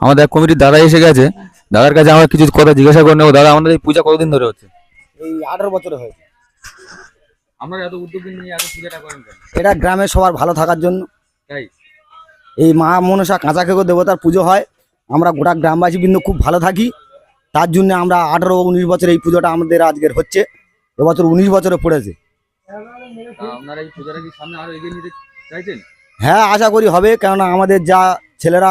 আমাদের এক কমিটির দাদা এসে গেছে, দাদার কাছে আমরা কিছু কথা জিজ্ঞাসা করে নেবো। দাদা, আমাদের এই পূজা কতদিন ধরে হচ্ছে? এই 18 বছরে হয়েছে। আমরা এত উদ্যোগ নিয়ে এত পূজাটা করেন কেন? এটা গ্রামের সবার ভালো থাকার জন্য। তাই এই মা মনসা কাঁচা খেকো দেবতার পুজো হয়, আমরা গোটা গ্রামবাসী কিন্তু খুব ভালো থাকি। তার জন্য আমরা 18-19 বছর এই পুজোটা আমাদের আজকের হচ্ছে, এবছর 19 বছরে পড়েছে। আপনারা এই পূজাটা কি সামনে আরো এগিয়ে নিতে চাইছেন? হ্যাঁ, আশা করি হবে, কেননা আমাদের যা ছেলেরা